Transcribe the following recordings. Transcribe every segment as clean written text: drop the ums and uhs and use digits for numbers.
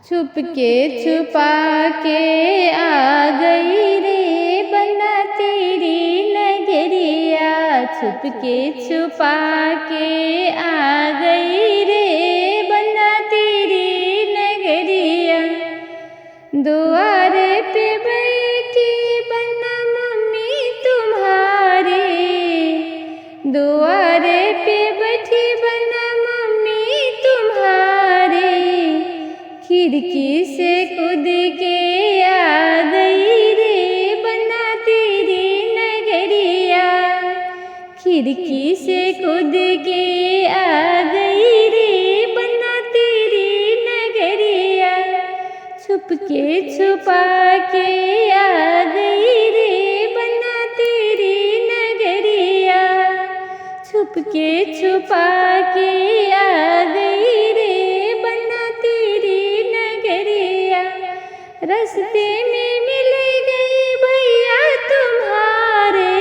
छुप के छुपा के आ गई रे बना तेरी नगरिया। छुप के छुपा के आ गई रे बना तेरी नगरिया। द्वारे पे बैठी बना मम्मी तुम्हारे। द्वारे पे बैठी बना मम्मी तुम्हारे। खिड़की से कूद के आ गई रे बना तेरी नगरिया। खिड़की से कूद के आ गई रे बना तेरी नगरिया। छुप के छुपा के आ गई रे बना तेरी नगरिया। छुप के छुपा के आ गई रे बना तेरी नगरिया। रास्ते में मिल गए भैया तुम्हारे।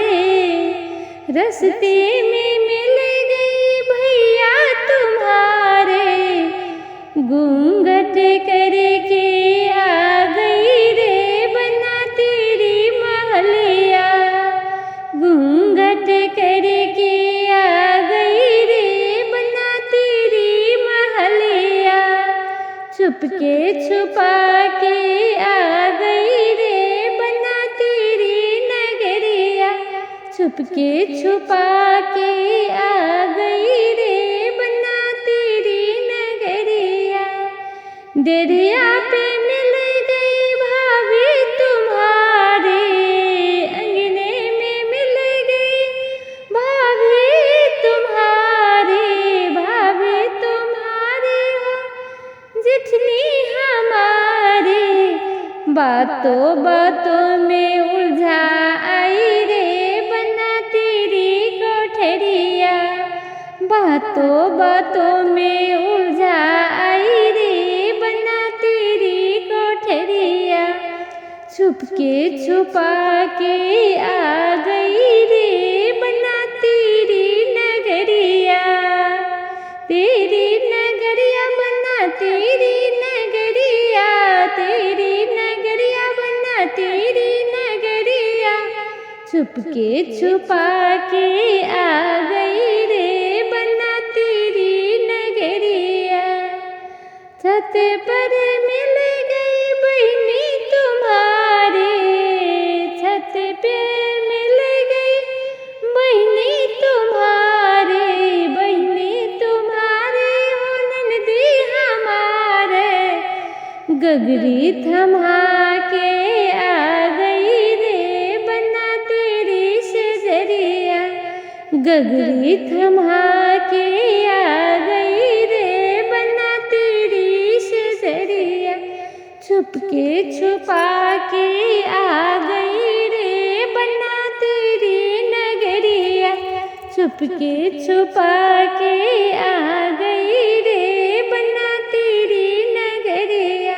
रास्ते में मिल गए भैया तुम्हारे। घूंघट करके आ गई रे बना तेरी महलिया। घूंघट करके आ गई रे बना तेरी महलिया। छुप के छुपा के आ गई रे बना तेरी नगरिया। छुप के छुपा के आ गई रे बना तेरी नगरिया। दरिया पे मिल गई भाभी तुम्हारे। अंगने में मिल गई भाभी तुम्हारे। भाभी तुम्हारे हो जितनी हमारे। बातों बातों में उलझा आई रे बना तेरी कोठरिया। बातों बातों में उलझा आई रे बना तेरी कोठरिया। छुप के छुपा के आ गई रे बना तेरी नगरिया। तेरी नगरिया बना तेरी नगरिया। तेरी नगरिया बना तेरी नगरिया। छुप के छुपा के आ गई रे बना तेरी नगरिया। छत पर मिल गई बहनी तुम्हारे। छत पे मिल गई बहनी तुम्हारे। बहनी तुम्हारे हो ननदी हमारे। गगरी थमा के आ गई रे बना तेरी सजरिया। गगरी थमा के आ गई रे बना तेरी सजरिया। छुप के छुपा के आ गई रे बना तेरी नगरिया। छुप के छुपा के आ गई रे बना तेरी नगरिया।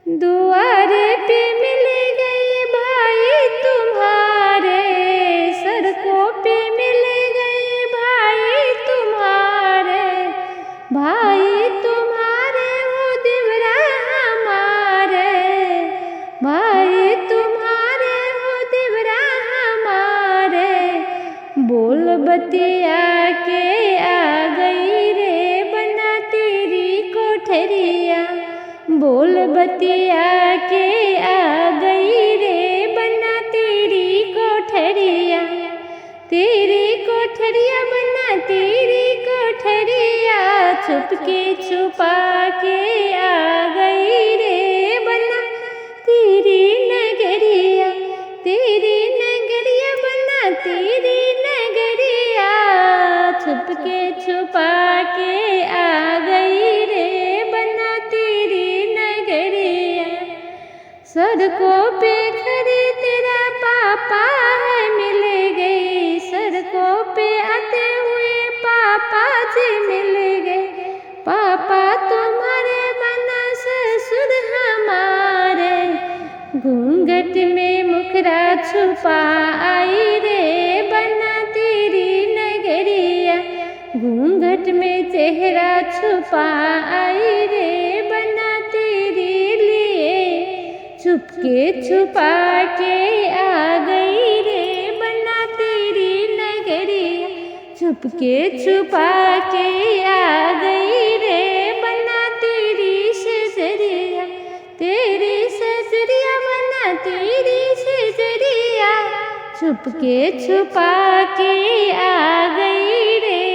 द्वारे पे मिल गए भाई तुम्हारे। सड़कों पे मिल गए भाई तुम्हारे। भाई तुम्हारे हो देवरा हमारे। भाई तुम्हारे हो देवरा हमारे। बोल बतिया के आ गई रे बना तेरी कोठरिया। बोल बतिया के आ गई रे बना तेरी कोठरिया। तेरी कोठरिया बना तेरी कोठरिया। छुप के छुपा के आ गई रे बना तेरी नगरिया। तेरी नगरिया बना तेरी नगरिया। छुप के छुपा के आ गई रे बना तेरी नगरिया। सड़कों पे खड़ी तेरा पापा है मिल गई। सड़कों पे आते हुए पापा जी मिल गए। पापा तुम्हारे बना ससुर हमारे। घूंघट में मुखड़ा छुपा आई रे बना तेरी नगरिया। घूंघट में चेहरा छुपा आई रे बना छुपके छुपा के आ गई रे बन्ना तेरी नगरिया, छुपके छुपा के आ गई रे बन्ना तेरी सजरिया, तेरी सजरिया बन्ना तेरी सजरिया, छुपके छुपा के आ गई रे